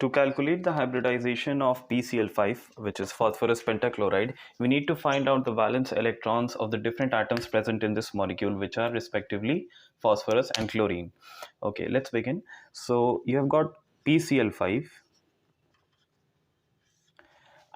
To calculate the hybridization of PCl5, which is phosphorus pentachloride, we need to find out the valence electrons of the different atoms present in this molecule, which are respectively phosphorus and chlorine. Okay, let's begin. So you have got PCl5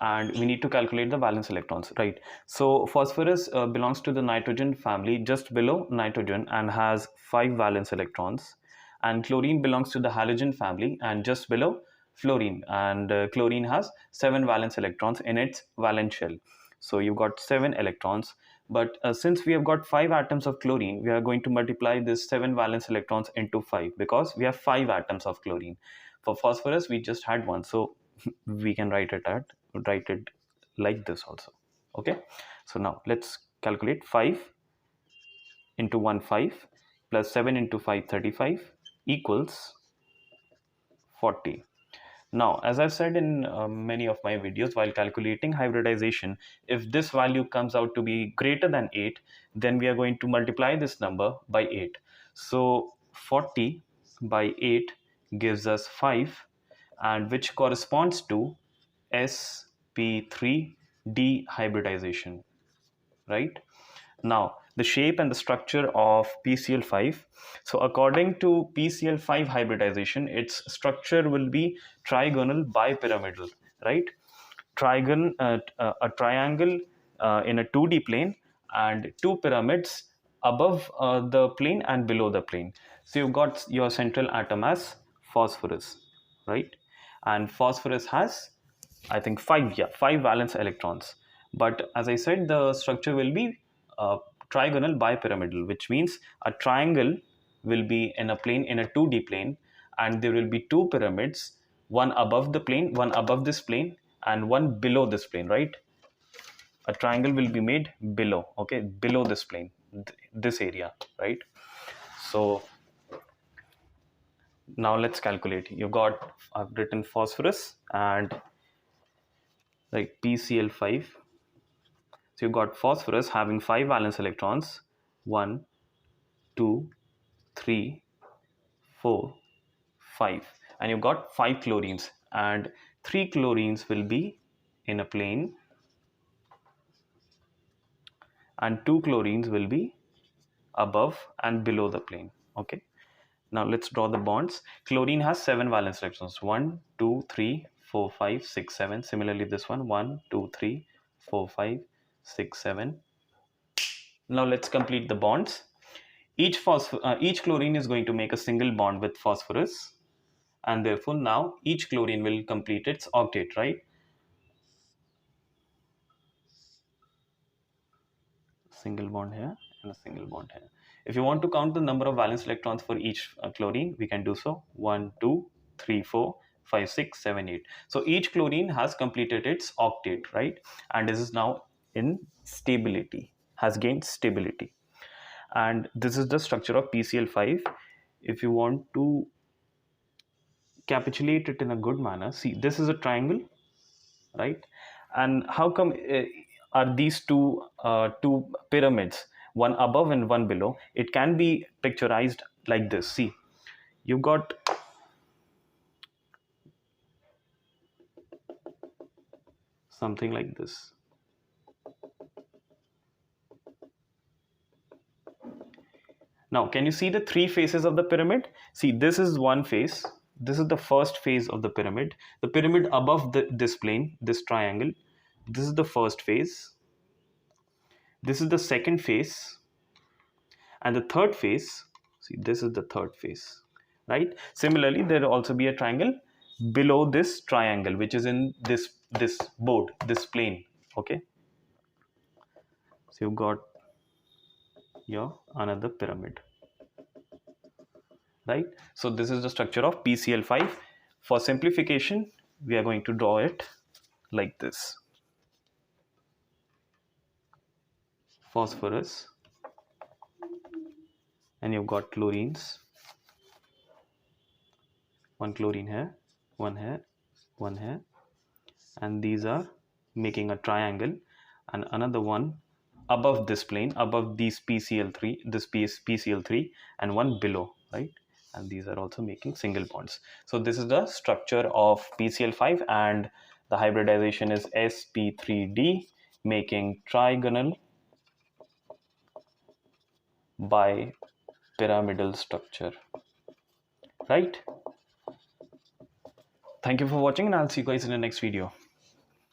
and we need to calculate the valence electrons, right? So phosphorus belongs to the nitrogen family just below nitrogen and has 5 valence electrons, and chlorine belongs to the halogen family and just below fluorine, and chlorine has 7 valence electrons in its valence shell. So you've got 7 electrons, but since we have got 5 atoms of chlorine, we are going to multiply this 7 valence electrons into 5 because we have 5 atoms of chlorine. For phosphorus we just had one, so we can write it like this also. Okay, so now let's calculate 5 into 1 5 plus 7 into 5 35 equals 40. Now, as I've said in many of my videos, while calculating hybridization, if this value comes out to be greater than 8, then we are going to multiply this number by 8. So 40 by 8 gives us 5, and which corresponds to sp3 dehybridization, right? Now, the shape and the structure of PCl5. So, according to PCl5 hybridization, its structure will be trigonal bipyramidal, right? A triangle in a 2D plane and two pyramids above the plane and below the plane. So, you've got your central atom as phosphorus, right? And phosphorus has, I think, 5 valence electrons. But as I said, the structure will be trigonal bipyramidal, which means a triangle will be in a plane, in a 2D plane, and there will be two pyramids, one above the plane, one above this plane, and one below this plane, right? A triangle will be made below, okay, below this plane, this area, right? So now let's calculate. You've got, I've written phosphorus and like PCl5. So you've got phosphorus having 5 valence electrons, 1, 2, 3, 4, 5, and you've got 5 chlorines, and 3 chlorines will be in a plane and 2 chlorines will be above and below the plane. Okay, now let's draw the bonds. Chlorine has 7 valence electrons, 1, 2, 3, 4, 5, 6, 7. Similarly this one, 1, 2, 3, 4, 5, 6, 7. Now let's complete the bonds. Each chlorine is going to make a single bond with phosphorus, and therefore now each chlorine will complete its octet, right? Single bond here and a single bond here. If you want to count the number of valence electrons for each chlorine, we can do so. 1, 2, 3, 4, 5, 6, 7, 8. So each chlorine has completed its octet, right? And this is now in stability, has gained stability. And this is the structure of PCl5. If you want to capitulate it in a good manner, see, this is a triangle, right? And how come are these two pyramids, one above and one below? It can be picturized like this. See, you've got something like this. Now, can you see the 3 faces of the pyramid? See, this is one face. This is the first phase of the pyramid. The pyramid above this plane, this triangle. This is the first phase. This is the second phase. And the third phase, see, this is the third phase, right? Similarly, there will also be a triangle below this triangle, which is in this board, this plane, okay? So you've got your another pyramid, right? So this is the structure of PCl5. For simplification, we are going to draw it like this. Phosphorus, and you've got chlorines. One chlorine here, one here, one here, and these are making a triangle, and another one above this plane, above these PCl3, this PCl3, and one below, right? and these are also making single bonds. So this is the structure of PCl5, and the hybridization is sp3d, making trigonal bipyramidal structure, right? Thank you for watching, and I'll see you guys in the next video.